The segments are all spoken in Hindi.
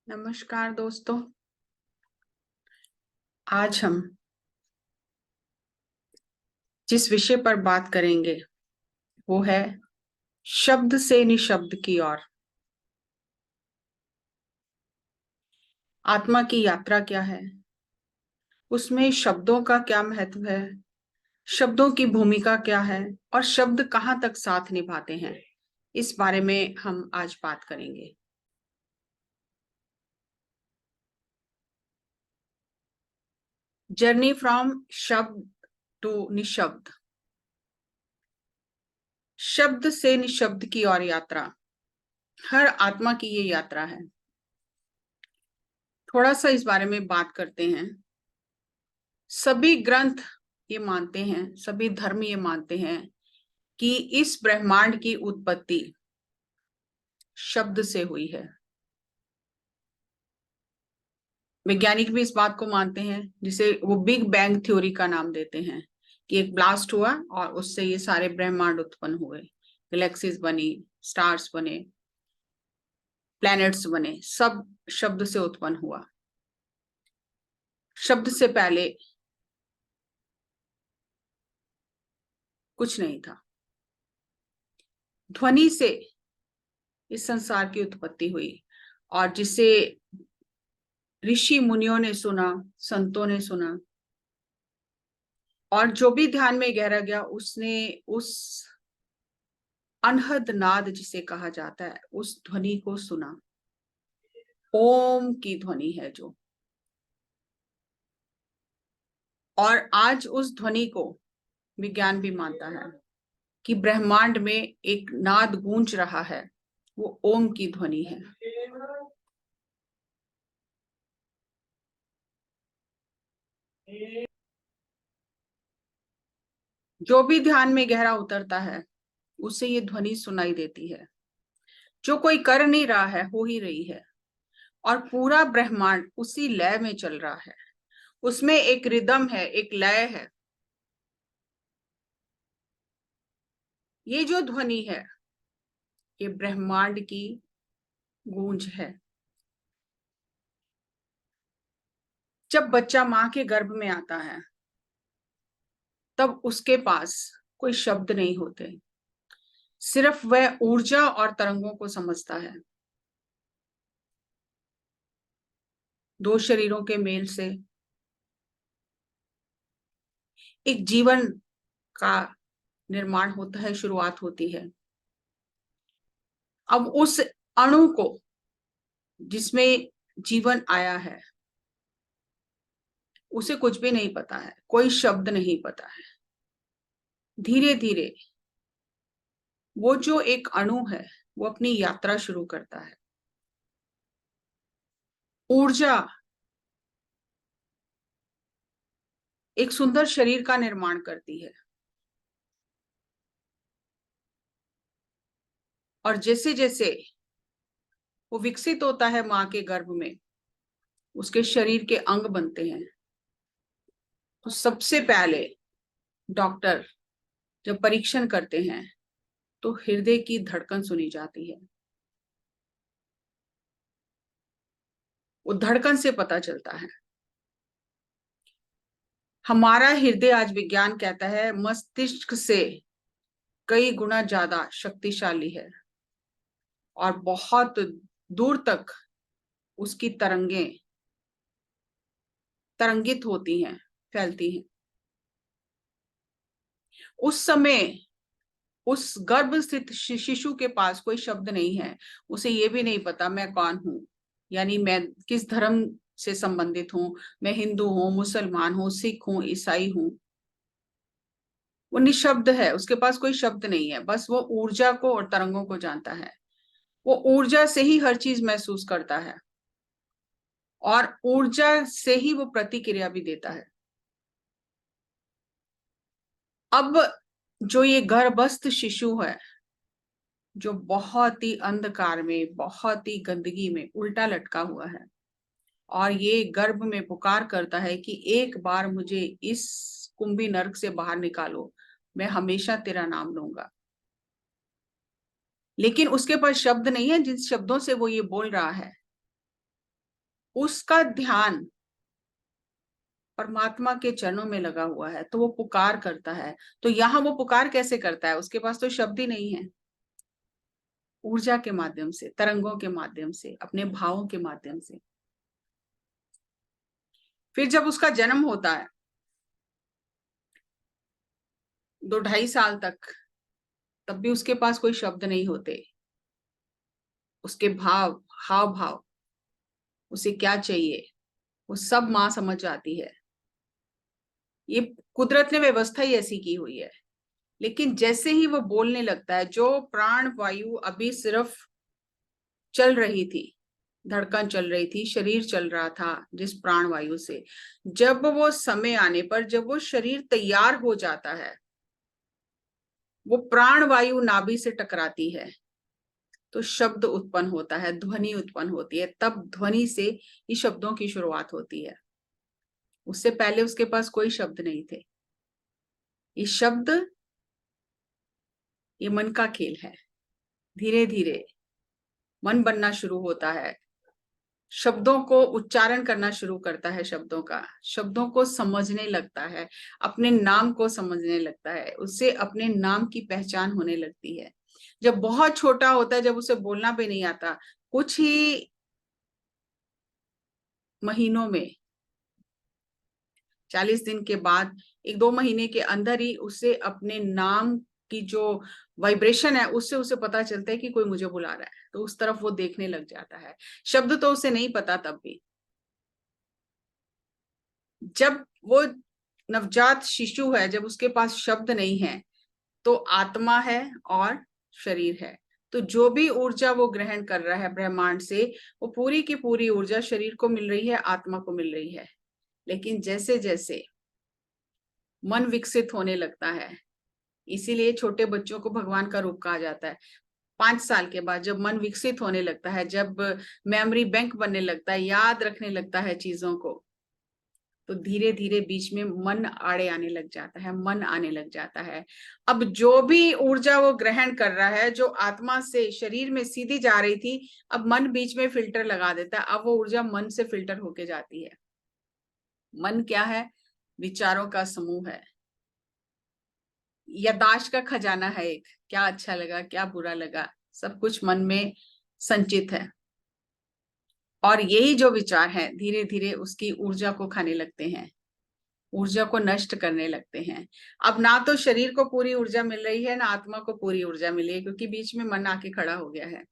नमस्कार दोस्तों। आज हम जिस विषय पर बात करेंगे वो है शब्द से निशब्द की ओर। आत्मा की यात्रा क्या है, उसमें शब्दों का क्या महत्व है, शब्दों की भूमिका क्या है और शब्द कहाँ तक साथ निभाते हैं, इस बारे में हम आज बात करेंगे। जर्नी फ्रॉम शब्द टू निशब्द। शब्द से निशब्द की ओर यात्रा हर आत्मा की ये यात्रा है। थोड़ा सा इस बारे में बात करते हैं। सभी ग्रंथ ये मानते हैं, सभी धर्म ये मानते हैं कि इस ब्रह्मांड की उत्पत्ति शब्द से हुई है। वैज्ञानिक भी इस बात को मानते हैं, जिसे वो बिग बैंग थ्योरी का नाम देते हैं, कि एक ब्लास्ट हुआ और उससे ये सारे ब्रह्मांड उत्पन्न हुए, गैलेक्सीज बनी, स्टार्स बने, प्लैनेट्स बने, सब शब्द से उत्पन्न हुआ। शब्द से पहले कुछ नहीं था। ध्वनि से इस संसार की उत्पत्ति हुई, और जिसे ऋषि मुनियों ने सुना, संतों ने सुना, और जो भी ध्यान में गहरा गया उसने उस अनहद नाद जिसे कहा जाता है उस ध्वनि को सुना। ओम की ध्वनि है जो, और आज उस ध्वनि को विज्ञान भी मानता है कि ब्रह्मांड में एक नाद गूंज रहा है, वो ओम की ध्वनि है। जो भी ध्यान में गहरा उतरता है उसे ये ध्वनि सुनाई देती है। जो कोई कर नहीं रहा है, हो ही रही है, और पूरा ब्रह्मांड उसी लय में चल रहा है। उसमें एक रिदम है, एक लय है। ये जो ध्वनि है ये ब्रह्मांड की गूंज है। जब बच्चा मां के गर्भ में आता है तब उसके पास कोई शब्द नहीं होते, सिर्फ वह ऊर्जा और तरंगों को समझता है। दो शरीरों के मेल से एक जीवन का निर्माण होता है, शुरुआत होती है। अब उस अणु को जिसमें जीवन आया है उसे कुछ भी नहीं पता है, कोई शब्द नहीं पता है। धीरे धीरे वो जो एक अणु है वो अपनी यात्रा शुरू करता है। ऊर्जा एक सुंदर शरीर का निर्माण करती है, और जैसे जैसे वो विकसित होता है मां के गर्भ में, उसके शरीर के अंग बनते हैं। तो सबसे पहले डॉक्टर जब परीक्षण करते हैं तो हृदय की धड़कन सुनी जाती है। वो धड़कन से पता चलता है। हमारा हृदय, आज विज्ञान कहता है, मस्तिष्क से कई गुना ज्यादा शक्तिशाली है, और बहुत दूर तक उसकी तरंगें तरंगित होती हैं, फैलती हैं। उस समय उस गर्भ स्थित शिशु के पास कोई शब्द नहीं है। उसे ये भी नहीं पता मैं कौन हूं, यानी मैं किस धर्म से संबंधित हूं, मैं हिंदू हूं, मुसलमान हूं, सिख हूं, ईसाई हूं। वो निशब्द है, उसके पास कोई शब्द नहीं है, बस वो ऊर्जा को और तरंगों को जानता है। वो ऊर्जा से ही हर चीज महसूस करता है, और ऊर्जा से ही वो प्रतिक्रिया भी देता है। अब जो ये गर्भस्थ शिशु है, जो बहुत ही अंधकार में, बहुत ही गंदगी में उल्टा लटका हुआ है, और ये गर्भ में पुकार करता है कि एक बार मुझे इस कुंभी नरक से बाहर निकालो, मैं हमेशा तेरा नाम लूंगा। लेकिन उसके पास शब्द नहीं है जिन शब्दों से वो ये बोल रहा है। उसका ध्यान परमात्मा के चरणों में लगा हुआ है, तो वो पुकार करता है। तो यहाँ वो पुकार कैसे करता है? उसके पास तो शब्द ही नहीं है। ऊर्जा के माध्यम से, तरंगों के माध्यम से, अपने भावों के माध्यम से। फिर जब उसका जन्म होता है 2-2.5 साल तक, तब भी उसके पास कोई शब्द नहीं होते। उसके भाव, हाव भाव, उसे क्या चाहिए, वो सब माँ समझ जाती है। ये कुदरत ने व्यवस्था ही ऐसी की हुई है। लेकिन जैसे ही वो बोलने लगता है, जो प्राण वायु अभी सिर्फ चल रही थी, धड़कन चल रही थी, शरीर चल रहा था जिस प्राण वायु से, जब वो समय आने पर, जब वो शरीर तैयार हो जाता है, वो प्राण वायु नाभि से टकराती है, तो शब्द उत्पन्न होता है, ध्वनि उत्पन्न होती है। तब ध्वनि से ही शब्दों की शुरुआत होती है। उससे पहले उसके पास कोई शब्द नहीं थे। ये शब्द, ये मन का खेल है। धीरे धीरे मन बनना शुरू होता है, शब्दों को उच्चारण करना शुरू करता है, शब्दों का, शब्दों को समझने लगता है, अपने नाम को समझने लगता है, उससे अपने नाम की पहचान होने लगती है। जब बहुत छोटा होता है, जब उसे बोलना भी नहीं आता, कुछ ही महीनों में, 40 दिन के बाद, 1-2 महीने के अंदर ही उसे अपने नाम की जो वाइब्रेशन है, उससे उसे पता चलता है कि कोई मुझे बुला रहा है, तो उस तरफ वो देखने लग जाता है। शब्द तो उसे नहीं पता तब भी। जब वो नवजात शिशु है, जब उसके पास शब्द नहीं है, तो आत्मा है और शरीर है। तो जो भी ऊर्जा वो ग्रहण कर रहा है ब्रह्मांड से, वो पूरी की पूरी ऊर्जा शरीर को मिल रही है, आत्मा को मिल रही है। लेकिन जैसे जैसे मन विकसित होने लगता है, इसीलिए छोटे बच्चों को भगवान का रूप कहा जाता है। 5 साल के बाद जब मन विकसित होने लगता है, जब मेमोरी बैंक बनने लगता है, याद रखने लगता है चीजों को, तो धीरे धीरे बीच में मन आड़े आने लग जाता है, मन आने लग जाता है। अब जो भी ऊर्जा वो ग्रहण कर रहा है, जो आत्मा से शरीर में सीधी जा रही थी, अब मन बीच में फिल्टर लगा देता है। अब वो ऊर्जा मन से फिल्टर होके जाती है। मन क्या है? विचारों का समूह है, याददाश्त का खजाना है एक। क्या अच्छा लगा, क्या बुरा लगा, सब कुछ मन में संचित है। और यही जो विचार है, धीरे धीरे उसकी ऊर्जा को खाने लगते हैं, ऊर्जा को नष्ट करने लगते हैं। अब ना तो शरीर को पूरी ऊर्जा मिल रही है, ना आत्मा को पूरी ऊर्जा मिली है, क्योंकि बीच में मन आके खड़ा हो गया है।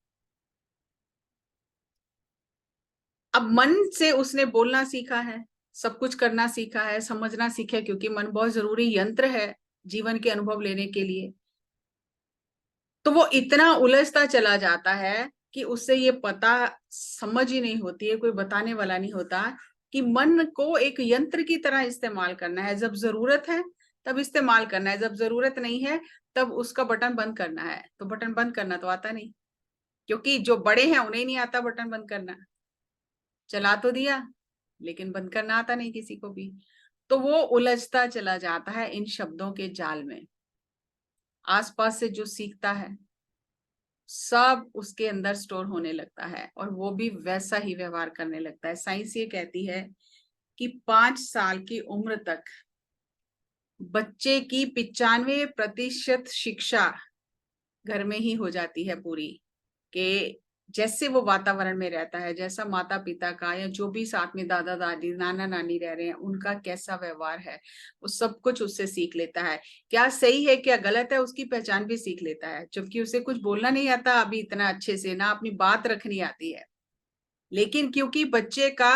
अब मन से उसने बोलना सीखा है, सब कुछ करना सीखा है, समझना सीखा है, क्योंकि मन बहुत जरूरी यंत्र है जीवन के अनुभव लेने के लिए। तो वो इतना उलझता चला जाता है कि उससे ये पता समझ ही नहीं होती है, कोई बताने वाला नहीं होता कि मन को एक यंत्र की तरह इस्तेमाल करना है। जब जरूरत है तब इस्तेमाल करना है, जब जरूरत नहीं है तब उसका बटन बंद करना है। तो बटन बंद करना तो आता नहीं, क्योंकि जो बड़े हैं उन्हें नहीं आता बटन बंद करना। चला तो दिया, लेकिन बंद करना आता नहीं किसी को भी। तो वो उलझता चला जाता है इन शब्दों के जाल में। आसपास से जो सीखता है सब उसके अंदर स्टोर होने लगता है, और वो भी वैसा ही व्यवहार करने लगता है। साइंस ये कहती है कि 5 साल की उम्र तक बच्चे की 95% शिक्षा घर में ही हो जाती है पूरी। कि जैसे वो वातावरण में रहता है, जैसा माता पिता का या जो भी साथ में दादा दादी नाना नानी रह रहे हैं उनका कैसा व्यवहार है, वो सब कुछ उससे सीख लेता है। क्या सही है क्या गलत है उसकी पहचान भी सीख लेता है, जबकि उसे कुछ बोलना नहीं आता अभी इतना अच्छे से, ना अपनी बात रखनी आती है। लेकिन क्योंकि बच्चे का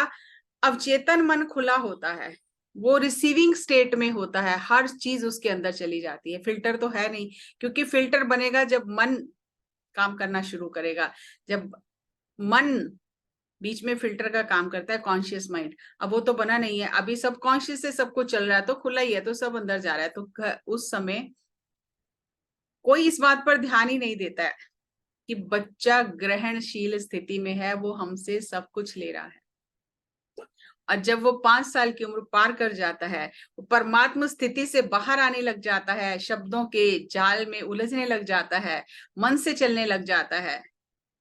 अवचेतन मन खुला होता है, वो रिसीविंग स्टेट में होता है, हर चीज उसके अंदर चली जाती है। फिल्टर तो है नहीं, क्योंकि फिल्टर बनेगा जब मन काम करना शुरू करेगा। जब मन बीच में फिल्टर का काम करता है कॉन्शियस माइंड, अब वो तो बना नहीं है, अभी सब कॉन्शियस से सब कुछ चल रहा है, तो खुला ही है, तो सब अंदर जा रहा है। तो उस समय कोई इस बात पर ध्यान ही नहीं देता है कि बच्चा ग्रहणशील स्थिति में है, वो हमसे सब कुछ ले रहा है। और जब वो 5 साल की उम्र पार कर जाता है, वो परमात्मा स्थिति से बाहर आने लग जाता है, शब्दों के जाल में उलझने लग जाता है, मन से चलने लग जाता है,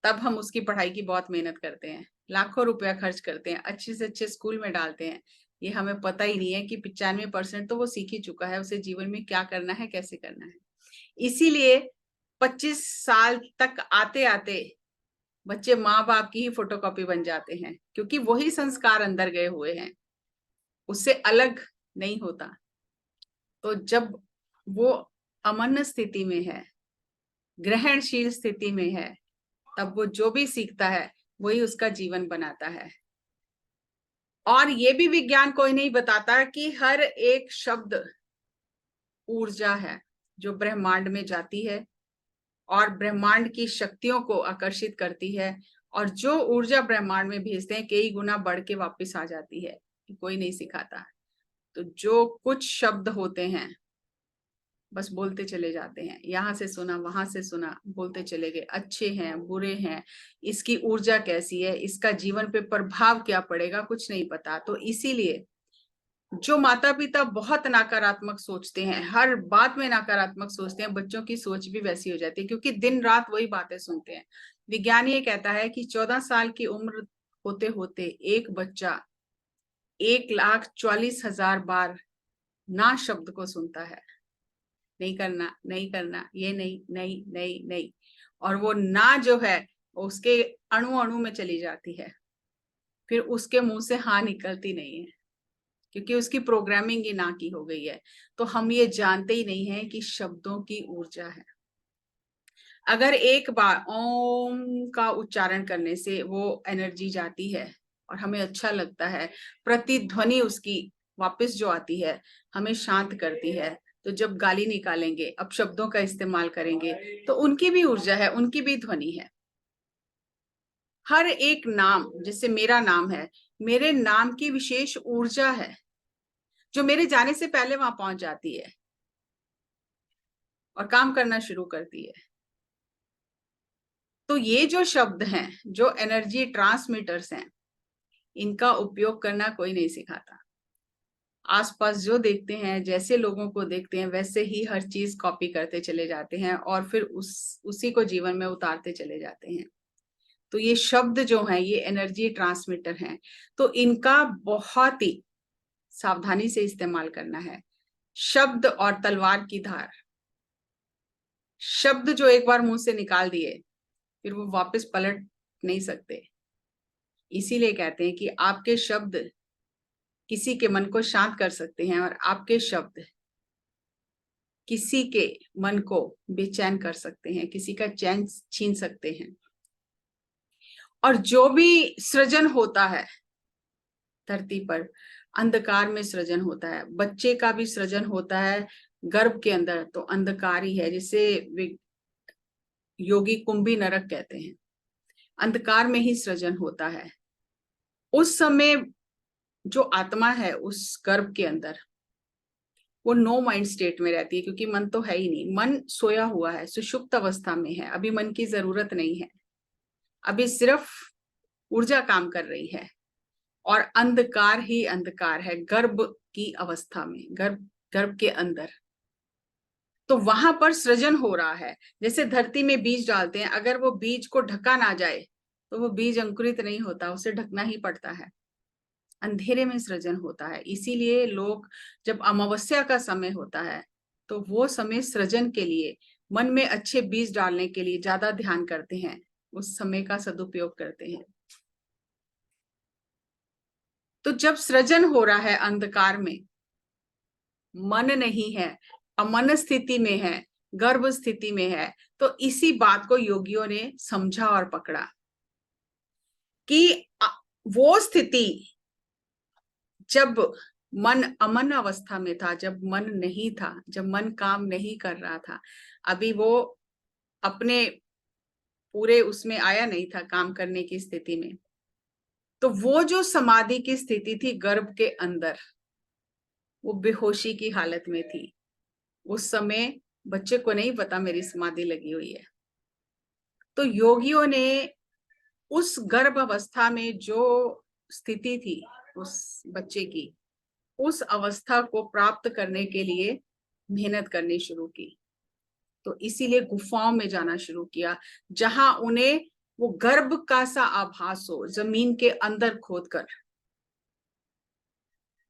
तब हम उसकी पढ़ाई की बहुत मेहनत करते हैं, लाखों रुपया खर्च करते हैं, अच्छे से अच्छे स्कूल में डालते हैं। ये हमें पता ही नहीं है कि 95% तो वो सीख ही चुका है, उसे जीवन में क्या करना है, कैसे करना है। इसीलिए 25 साल तक आते आते बच्चे माँ बाप की ही फोटोकॉपी बन जाते हैं, क्योंकि वही संस्कार अंदर गए हुए हैं, उससे अलग नहीं होता। तो जब वो अमन स्थिति में है, ग्रहणशील स्थिति में है, तब वो जो भी सीखता है वही उसका जीवन बनाता है। और ये भी विज्ञान कोई नहीं बताता कि हर एक शब्द ऊर्जा है जो ब्रह्मांड में जाती है और ब्रह्मांड की शक्तियों को आकर्षित करती है, और जो ऊर्जा ब्रह्मांड में भेजते हैं कई गुना बढ़ के वापस आ जाती है। कोई नहीं सिखाता। तो जो कुछ शब्द होते हैं बस बोलते चले जाते हैं, यहाँ से सुना वहां से सुना, बोलते चले गए, अच्छे हैं बुरे हैं, इसकी ऊर्जा कैसी है, इसका जीवन पे प्रभाव क्या पड़ेगा, कुछ नहीं पता। तो इसीलिए जो माता पिता बहुत नकारात्मक सोचते हैं, हर बात में नकारात्मक सोचते हैं, बच्चों की सोच भी वैसी हो जाती है, क्योंकि दिन रात वही बातें सुनते हैं। विज्ञान ये कहता है कि 14 साल की उम्र होते होते एक बच्चा 1,40,000 बार ना शब्द को सुनता है, नहीं करना, नहीं करना, ये नहीं, नहीं, नहीं, नहीं, और वो ना जो है उसके अणु अणु में चली जाती है, फिर उसके मुंह से हाँ निकलती नहीं है, क्योंकि उसकी प्रोग्रामिंग ही ना की हो गई है। तो हम ये जानते ही नहीं है कि शब्दों की ऊर्जा है। अगर एक बार ओम का उच्चारण करने से वो एनर्जी जाती है और हमें अच्छा लगता है, प्रतिध्वनि उसकी वापस जो आती है हमें शांत करती है, तो जब गाली निकालेंगे, अब शब्दों का इस्तेमाल करेंगे, तो उनकी भी ऊर्जा है, उनकी भी ध्वनि है। हर एक नाम, जैसे मेरा नाम है, मेरे नाम की विशेष ऊर्जा है जो मेरे जाने से पहले वहां पहुंच जाती है और काम करना शुरू करती है। तो ये जो शब्द हैं, जो एनर्जी ट्रांसमीटर्स हैं, इनका उपयोग करना कोई नहीं सिखाता। आसपास जो देखते हैं, जैसे लोगों को देखते हैं, वैसे ही हर चीज कॉपी करते चले जाते हैं और फिर उसी को जीवन में उतारते चले जाते हैं। तो ये शब्द जो हैं, ये एनर्जी ट्रांसमीटर हैं, तो इनका बहुत ही सावधानी से इस्तेमाल करना है। शब्द और तलवार की धार, शब्द जो एक बार मुंह से निकाल दिए फिर वो वापस पलट नहीं सकते। इसीलिए कहते हैं कि आपके शब्द किसी के मन को शांत कर सकते हैं और आपके शब्द किसी के मन को बेचैन कर सकते हैं, किसी का चैन छीन सकते हैं। और जो भी सृजन होता है धरती पर, अंधकार में सृजन होता है। बच्चे का भी सृजन होता है गर्भ के अंदर, तो अंधकार ही है, जिसे योगी कुंभी नरक कहते हैं। अंधकार में ही सृजन होता है। उस समय जो आत्मा है उस गर्भ के अंदर, वो नो माइंड स्टेट में रहती है, क्योंकि मन तो है ही नहीं, मन सोया हुआ है, सुषुप्त अवस्था में है। अभी मन की जरूरत नहीं है, अभी सिर्फ ऊर्जा काम कर रही है और अंधकार ही अंधकार है गर्भ की अवस्था में, गर्भ के अंदर। तो वहां पर सृजन हो रहा है। जैसे धरती में बीज डालते हैं, अगर वो बीज को ढका ना जाए तो वो बीज अंकुरित नहीं होता, उसे ढकना ही पड़ता है। अंधेरे में सृजन होता है। इसीलिए लोग जब अमावस्या का समय होता है तो वो समय सृजन के लिए, मन में अच्छे बीज डालने के लिए ज्यादा ध्यान करते हैं, उस समय का सदुपयोग करते हैं। तो जब सृजन हो रहा है अंधकार में, मन नहीं है, अमन स्थिति में है, गर्भ स्थिति में है, तो इसी बात को योगियों ने समझा और पकड़ा कि वो स्थिति जब मन अमन अवस्था में था, जब मन नहीं था, जब मन काम नहीं कर रहा था, अभी वो अपने पूरे उसमें आया नहीं था काम करने की स्थिति में, तो वो जो समाधि की स्थिति थी गर्भ के अंदर, वो बेहोशी की हालत में थी। उस समय बच्चे को नहीं पता मेरी समाधि लगी हुई है। तो योगियों ने उस गर्भ अवस्था में जो स्थिति थी उस बच्चे की, उस अवस्था को प्राप्त करने के लिए मेहनत करनी शुरू की। तो इसीलिए गुफाओं में जाना शुरू किया, जहां उन्हें वो गर्भ का सा आभास हो, जमीन के अंदर खोदकर,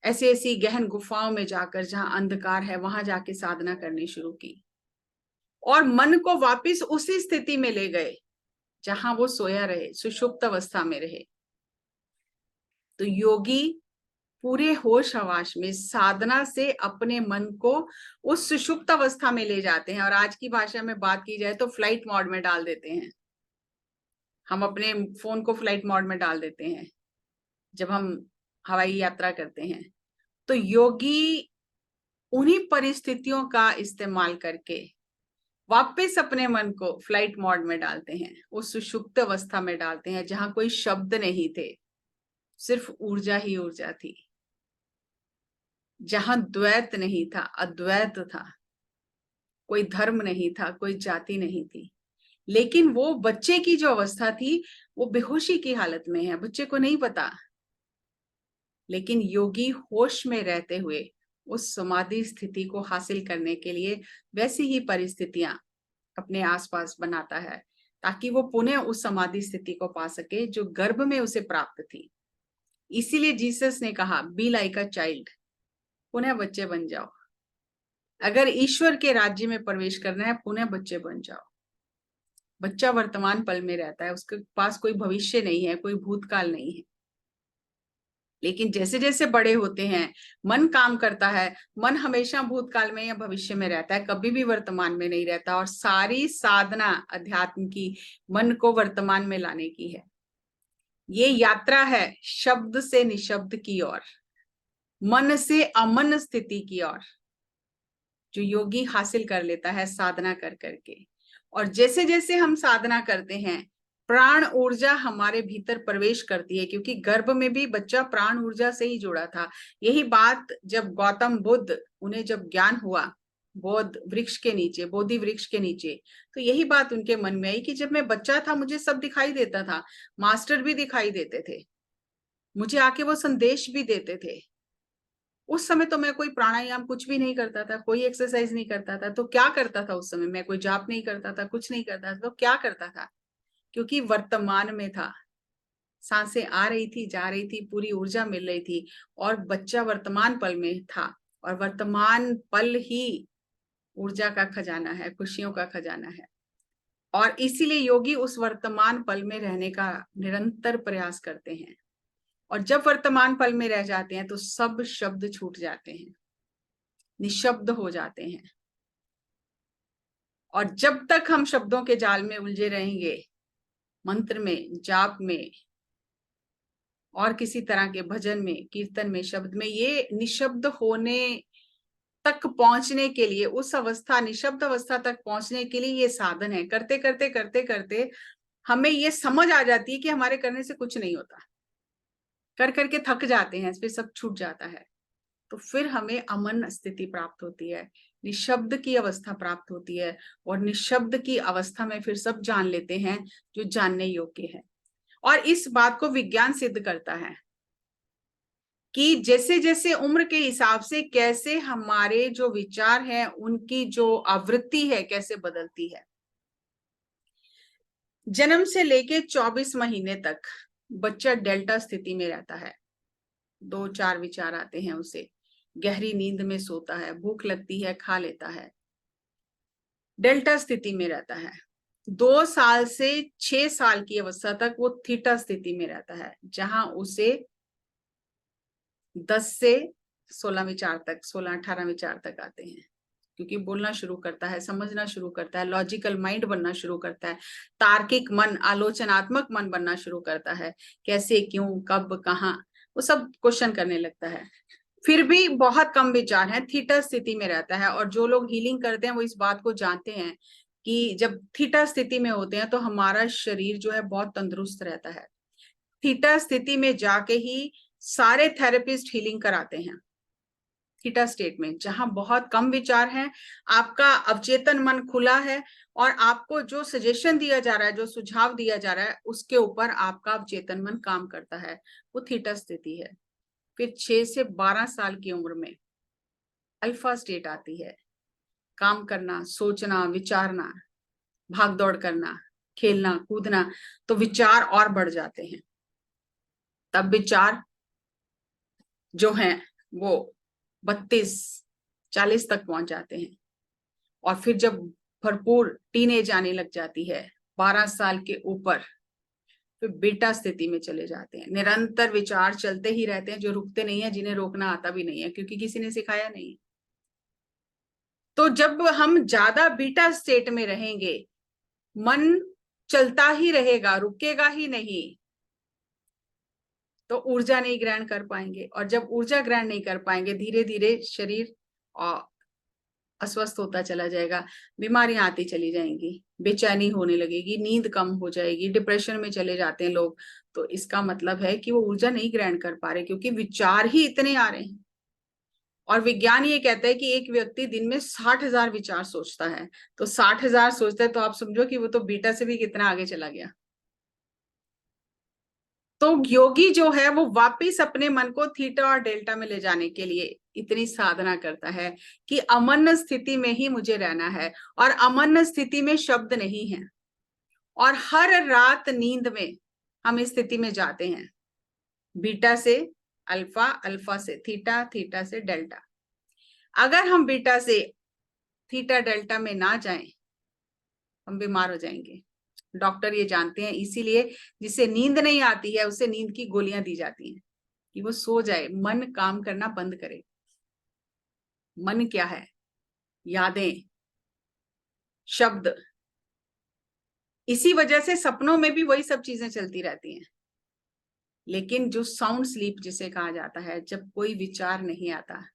ऐसी ऐसी गहन गुफाओं में जाकर जहां अंधकार है वहां जाके साधना करनी शुरू की और मन को वापस उसी स्थिति में ले गए जहां वो सोया रहे, सुषुप्त अवस्था में रहे। तो योगी पूरे होश हवास में साधना से अपने मन को उस सुषुप्त अवस्था में ले जाते हैं, और आज की भाषा में बात की जाए तो फ्लाइट मोड में डाल देते हैं। हम अपने फोन को फ्लाइट मोड में डाल देते हैं जब हम हवाई यात्रा करते हैं। तो योगी उन्हीं परिस्थितियों का इस्तेमाल करके वापस अपने मन को फ्लाइट मोड में डालते हैं, उस सुषुप्त अवस्था में डालते हैं जहां कोई शब्द नहीं थे, सिर्फ ऊर्जा ही ऊर्जा थी, जहां द्वैत नहीं था, अद्वैत था, कोई धर्म नहीं था, कोई जाति नहीं थी। लेकिन वो बच्चे की जो अवस्था थी वो बेहोशी की हालत में है, बच्चे को नहीं पता। लेकिन योगी होश में रहते हुए उस समाधि स्थिति को हासिल करने के लिए वैसी ही परिस्थितियां अपने आसपास बनाता है ताकि वो पुनः उस समाधि स्थिति को पा सके जो गर्भ में उसे प्राप्त थी। इसीलिए जीसस ने कहा, बी लाइक अ चाइल्ड, पुनः बच्चे बन जाओ। अगर ईश्वर के राज्य में प्रवेश करना है, पुनः बच्चे बन जाओ। बच्चा वर्तमान पल में रहता है, उसके पास कोई भविष्य नहीं है, कोई भूतकाल नहीं है। लेकिन जैसे जैसे बड़े होते हैं, मन काम करता है, मन हमेशा भूतकाल में या भविष्य में रहता है, कभी भी वर्तमान में नहीं रहता। और सारी साधना अध्यात्म की मन को वर्तमान में लाने की है। ये यात्रा है शब्द से निशब्द की ओर, मन से अमन स्थिति की ओर, जो योगी हासिल कर लेता है साधना कर करके। और जैसे जैसे हम साधना करते हैं, प्राण ऊर्जा हमारे भीतर प्रवेश करती है, क्योंकि गर्भ में भी बच्चा प्राण ऊर्जा से ही जुड़ा था। यही बात जब गौतम बुद्ध, उन्हें जब ज्ञान हुआ बोध वृक्ष के नीचे, बोधि वृक्ष के नीचे, तो यही बात उनके मन में आई कि जब मैं बच्चा था मुझे सब दिखाई देता था, मास्टर भी दिखाई देते थे, मुझे आके वो संदेश भी देते थे। उस समय तो मैं कोई प्राणायाम कुछ भी नहीं करता था, कोई एक्सरसाइज नहीं करता था। तो क्या करता था उस समय? मैं कोई जाप नहीं करता था, कुछ नहीं करता था। तो क्या करता था? क्योंकि वर्तमान में था, सांसें आ रही थी, जा रही थी, पूरी ऊर्जा मिल रही थी, और बच्चा वर्तमान पल में था। और वर्तमान पल ही ऊर्जा का खजाना है, खुशियों का खजाना है। और इसीलिए योगी उस वर्तमान पल में रहने का निरंतर प्रयास करते हैं। और जब वर्तमान पल में रह जाते हैं तो सब शब्द छूट जाते हैं, निशब्द हो जाते हैं। और जब तक हम शब्दों के जाल में उलझे रहेंगे, मंत्र में, जाप में, और किसी तरह के भजन में, कीर्तन में, शब्द में, ये निशब्द होने तक पहुंचने के लिए, उस अवस्था, निशब्द अवस्था तक पहुंचने के लिए ये साधन है। करते करते करते करते हमें ये समझ आ जाती है कि हमारे करने से कुछ नहीं होता, कर करके थक जाते हैं, फिर सब छूट जाता है। तो फिर हमें अमन स्थिति प्राप्त होती है, निशब्द की अवस्था प्राप्त होती है। और निशब्द की अवस्था में फिर सब जान लेते हैं जो जानने योग्य है। और इस बात को विज्ञान सिद्ध करता है कि जैसे जैसे उम्र के हिसाब से कैसे हमारे जो विचार हैं, उनकी जो आवृत्ति है, कैसे बदलती है। जन्म से लेके 24 महीने तक बच्चा डेल्टा स्थिति में रहता है। 2-4 विचार आते हैं उसे, गहरी नींद में सोता है, भूख लगती है, खा लेता है, डेल्टा स्थिति में रहता है। 2 साल से 6 साल की अवस्था तक वो थीटा स्थिति में रहता है, जहां उसे 10 से 16 विचार तक, 16-18 विचार तक आते हैं, क्योंकि बोलना शुरू करता है, समझना शुरू करता है, लॉजिकल माइंड बनना शुरू करता है, तार्किक मन, आलोचनात्मक मन बनना शुरू करता है। कैसे, क्यों, कब, कहाँ, वो सब क्वेश्चन करने लगता है। फिर भी बहुत कम विचार हैं, थीटा स्थिति में रहता है। और जो लोग हीलिंग करते हैं वो इस बात को जानते हैं कि जब थीटा स्थिति में होते हैं तो हमारा शरीर जो है बहुत तंदुरुस्त रहता है। थीटा स्थिति में जाके ही सारे थेरेपिस्ट हीलिंग कराते हैं। थीटा स्टेट में, जहां बहुत कम विचार हैं, आपका अवचेतन मन खुला है, और आपको जो सजेशन दिया जा रहा है, जो सुझाव दिया जा रहा है, उसके ऊपर आपका अवचेतन मन काम करता है, वो थीटा स्थिति है। फिर 6 से 12 साल की उम्र में अल्फा स्टेट आती है। काम करना, सोचना, विचारना, भाग दौड़ करना, खेलना कूदना, तो विचार और बढ़ जाते हैं। तब विचार जो हैं वो 32-40 तक पहुंच जाते हैं। और फिर जब भरपूर टीनेज आने लग जाती है, 12 साल के ऊपर, फिर बीटा स्थिति में चले जाते हैं। निरंतर विचार चलते ही रहते हैं, जो रुकते नहीं है, जिन्हें रोकना आता भी नहीं है, क्योंकि किसी ने सिखाया नहीं। तो जब हम ज्यादा बीटा स्टेट में रहेंगे, मन चलता ही रहेगा, रुकेगा ही नहीं, तो ऊर्जा नहीं ग्रहण कर पाएंगे। और जब ऊर्जा ग्रहण नहीं कर पाएंगे, धीरे धीरे शरीर अस्वस्थ होता चला जाएगा, बीमारियां आती चली जाएंगी, बेचैनी होने लगेगी, नींद कम हो जाएगी, डिप्रेशन में चले जाते हैं लोग। तो इसका मतलब है कि वो ऊर्जा नहीं ग्रहण कर पा रहे, क्योंकि विचार ही इतने आ रहे हैं। और विज्ञान ये कहता है कि एक व्यक्ति दिन में 60,000 विचार सोचता है। तो 60,000 सोचता है, तो आप समझो कि वो तो बीटा से भी कितना आगे चला गया। तो योगी जो है वो वापिस अपने मन को थीटा और डेल्टा में ले जाने के लिए इतनी साधना करता है कि अमन स्थिति में ही मुझे रहना है। और अमन स्थिति में शब्द नहीं है। और हर रात नींद में हम इस स्थिति में जाते हैं, बीटा से अल्फा, अल्फा से थीटा, थीटा से डेल्टा। अगर हम बीटा से थीटा डेल्टा में ना जाएं, हम बीमार हो जाएंगे। डॉक्टर ये जानते हैं, इसीलिए जिसे नींद नहीं आती है उसे नींद की गोलियां दी जाती हैं कि वो सो जाए, मन काम करना बंद करे। मन क्या है? यादें, शब्द। इसी वजह से सपनों में भी वही सब चीजें चलती रहती हैं। लेकिन जो साउंड स्लीप जिसे कहा जाता है, जब कोई विचार नहीं आता,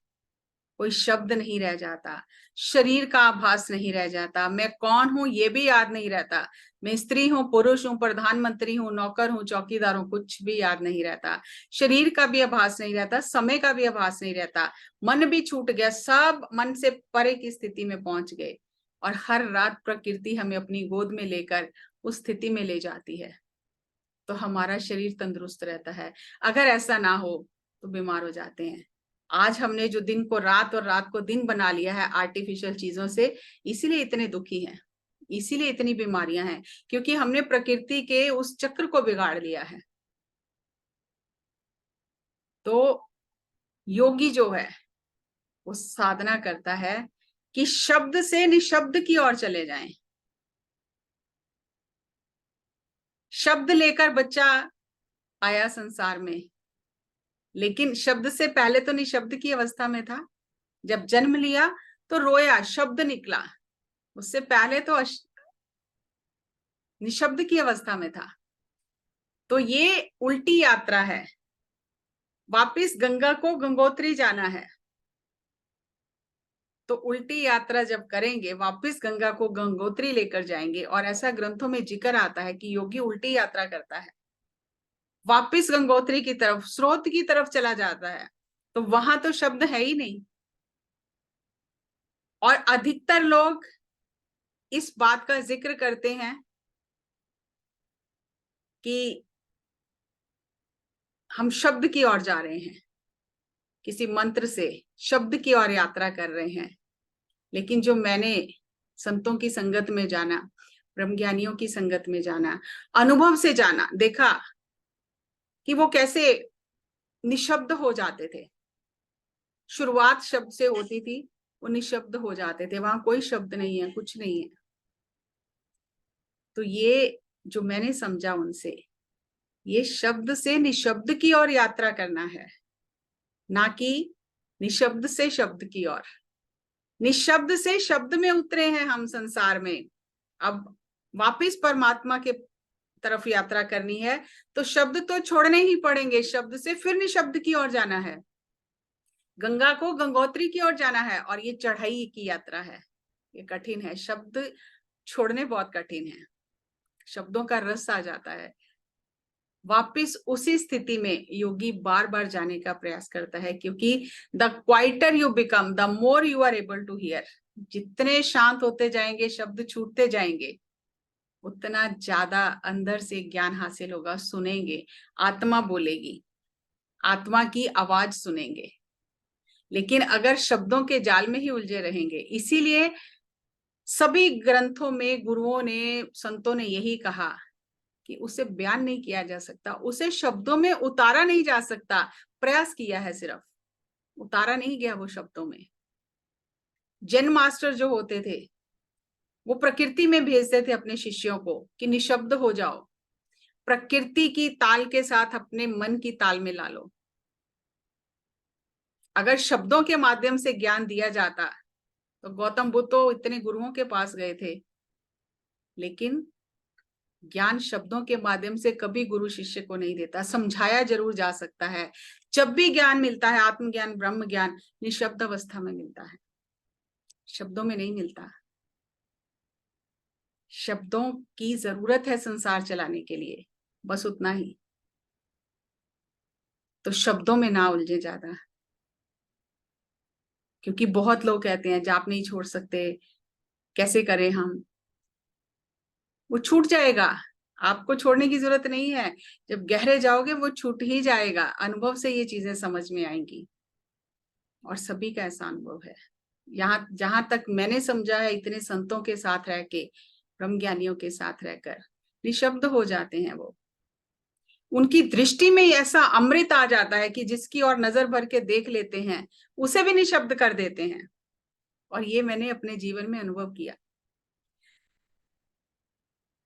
कोई शब्द नहीं रह जाता, शरीर का आभास नहीं रह जाता, मैं कौन हूं ये भी याद नहीं रहता, मैं स्त्री हूं, पुरुष हूं, प्रधानमंत्री हूं, नौकर हूं, चौकीदार हूं, कुछ भी याद नहीं रहता, शरीर का भी आभास नहीं रहता, समय का भी आभास नहीं रहता, मन भी छूट गया, सब मन से परे की स्थिति में पहुंच गए। और हर रात प्रकृति हमें अपनी गोद में लेकर उस स्थिति में ले जाती है, तो हमारा शरीर तंदुरुस्त रहता है। अगर ऐसा ना हो तो बीमार हो जाते हैं। आज हमने जो दिन को रात और रात को दिन बना लिया है आर्टिफिशियल चीजों से, इसीलिए इतने दुखी हैं, इसीलिए इतनी बीमारियां हैं, क्योंकि हमने प्रकृति के उस चक्र को बिगाड़ लिया है। तो योगी जो है वो साधना करता है कि शब्द से निशब्द की ओर चले जाएं। शब्द लेकर बच्चा आया संसार में, लेकिन शब्द से पहले तो निशब्द की अवस्था में था। जब जन्म लिया तो रोया, शब्द निकला। उससे पहले तो निशब्द की अवस्था में था। तो ये उल्टी यात्रा है। वापिस गंगा को गंगोत्री जाना है, तो उल्टी यात्रा जब करेंगे, वापिस गंगा को गंगोत्री लेकर जाएंगे। और ऐसा ग्रंथों में जिक्र आता है कि योगी उल्टी यात्रा करता है, वापिस गंगोत्री की तरफ, स्रोत की तरफ चला जाता है। तो वहां तो शब्द है ही नहीं। और अधिकतर लोग इस बात का जिक्र करते हैं कि हम शब्द की ओर जा रहे हैं, किसी मंत्र से शब्द की ओर यात्रा कर रहे हैं। लेकिन जो मैंने संतों की संगत में जाना, ब्रह्मज्ञानियों की संगत में जाना, अनुभव से जाना, देखा कि वो कैसे निशब्द हो जाते थे। शुरुआत शब्द से होती थी, वो निशब्द हो जाते थे, वहां कोई शब्द नहीं है, कुछ नहीं है। तो ये जो मैंने समझा उनसे, ये शब्द से निशब्द की ओर यात्रा करना है, ना कि निशब्द से शब्द की ओर। निशब्द से शब्द में उतरे हैं हम संसार में, अब वापिस परमात्मा के तरफ यात्रा करनी है, तो शब्द तो छोड़ने ही पड़ेंगे। शब्द से फिर निशब्द की ओर जाना है, गंगा को गंगोत्री की ओर जाना है। और ये चढ़ाई की यात्रा है, ये कठिन है, शब्द छोड़ने बहुत कठिन है, शब्दों का रस आ जाता है। वापिस उसी स्थिति में योगी बार बार जाने का प्रयास करता है, क्योंकि the quieter you become, the more you are able to hear. जितने शांत होते जाएंगे, शब्द छूटते जाएंगे, उतना ज्यादा अंदर से ज्ञान हासिल होगा। सुनेंगे, आत्मा बोलेगी, आत्मा की आवाज सुनेंगे। लेकिन अगर शब्दों के जाल में ही उलझे रहेंगे, इसीलिए सभी ग्रंथों में गुरुओं ने, संतों ने यही कहा कि उसे बयान नहीं किया जा सकता, उसे शब्दों में उतारा नहीं जा सकता। प्रयास किया है सिर्फ, उतारा नहीं गया वो शब्दों में। जैन मास्टर जो होते थे वो प्रकृति में भेजते थे अपने शिष्यों को कि निशब्द हो जाओ, प्रकृति की ताल के साथ अपने मन की ताल में ला लो। अगर शब्दों के माध्यम से ज्ञान दिया जाता तो गौतम बुद्ध तो इतने गुरुओं के पास गए थे, लेकिन ज्ञान शब्दों के माध्यम से कभी गुरु शिष्य को नहीं देता। समझाया जरूर जा सकता है। जब भी ज्ञान मिलता है, आत्मज्ञान, ब्रह्म ज्ञान, निशब्द अवस्था में मिलता है, शब्दों में नहीं मिलता। शब्दों की जरूरत है संसार चलाने के लिए, बस उतना ही। तो शब्दों में ना उलझे ज्यादा, क्योंकि बहुत लोग कहते हैं जाप नहीं छोड़ सकते, कैसे करें हम। वो छूट जाएगा, आपको छोड़ने की जरूरत नहीं है। जब गहरे जाओगे वो छूट ही जाएगा। अनुभव से ये चीजें समझ में आएंगी, और सभी का ऐसा अनुभव है। यहाँ जहां तक मैंने समझा है, इतने संतों के साथ रह के, ब्रह्म ज्ञानियों के साथ रहकर निशब्द हो जाते हैं वो। उनकी दृष्टि में ऐसा अमृत आ जाता है कि जिसकी और नजर भर के देख लेते हैं उसे भी निशब्द कर देते हैं। और ये मैंने अपने जीवन में अनुभव किया।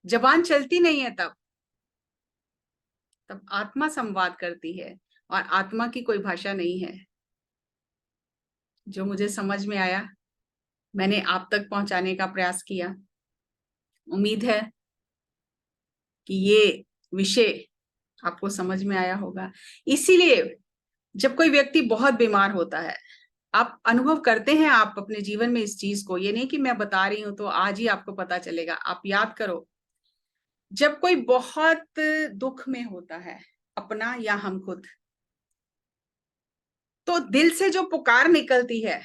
जबान चलती नहीं है तब आत्मा संवाद करती है, और आत्मा की कोई भाषा नहीं है। जो मुझे समझ में आया मैंने आप तक पहुंचाने का प्रयास किया। उम्मीद है कि ये विषय आपको समझ में आया होगा। इसीलिए जब कोई व्यक्ति बहुत बीमार होता है, आप अनुभव करते हैं आप अपने जीवन में इस चीज को, ये नहीं कि मैं बता रही हूं तो आज ही आपको पता चलेगा। आप याद करो, जब कोई बहुत दुख में होता है, अपना या हम खुद, तो दिल से जो पुकार निकलती है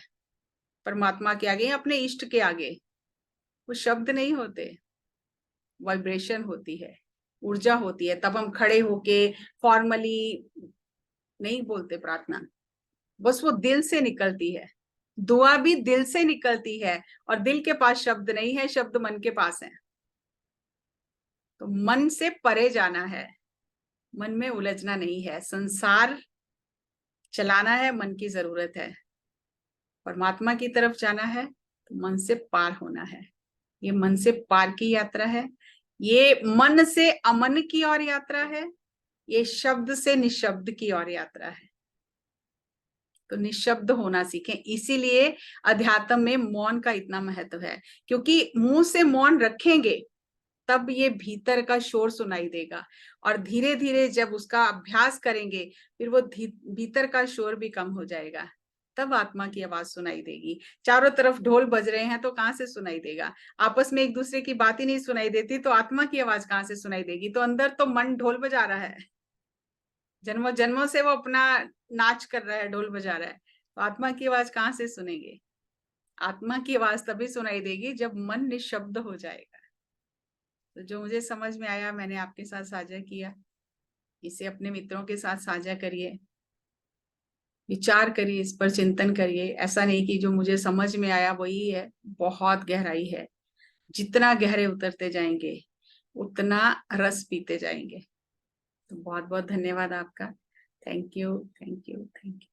परमात्मा के आगे, अपने इष्ट के आगे, वो शब्द नहीं होते, वाइब्रेशन होती है, ऊर्जा होती है। तब हम खड़े होके फॉर्मली नहीं बोलते प्रार्थना, बस वो दिल से निकलती है। दुआ भी दिल से निकलती है, और दिल के पास शब्द नहीं है, शब्द मन के पास है। तो मन से परे जाना है, मन में उलझना नहीं है। संसार चलाना है, मन की जरूरत है। परमात्मा की तरफ जाना है तो मन से पार होना है। ये मन से पार की यात्रा है, ये मन से अमन की ओर यात्रा है, ये शब्द से निशब्द की ओर यात्रा है। तो निशब्द होना सीखें। इसीलिए अध्यात्म में मौन का इतना महत्व है, क्योंकि मुंह से मौन रखेंगे तब ये भीतर का शोर सुनाई देगा, और धीरे धीरे जब उसका अभ्यास करेंगे फिर वो भीतर का शोर भी कम हो जाएगा, तब आत्मा की आवाज सुनाई देगी। चारों तरफ ढोल बज रहे हैं तो कहां से सुनाई देगा? आपस में एक दूसरे की बात ही नहीं सुनाई देती तो आत्मा की आवाज कहां से सुनाई देगी? तो अंदर तो मन ढोल बजा रहा है, जन्मों जन्मों से वो अपना नाच कर रहा है, ढोल बजा रहा है। तो आत्मा की आवाज कहां से सुनेंगे? आत्मा की आवाज तभी सुनाई देगी जब मन निशब्द हो जाएगा। तो जो मुझे समझ में आया मैंने आपके साथ साझा किया। इसे अपने मित्रों के साथ साझा करिए, विचार करिए, इस पर चिंतन करिए। ऐसा नहीं कि जो मुझे समझ में आया वही है, बहुत गहराई है। जितना गहरे उतरते जाएंगे उतना रस पीते जाएंगे। तो बहुत बहुत धन्यवाद आपका। Thank you, thank you, thank you.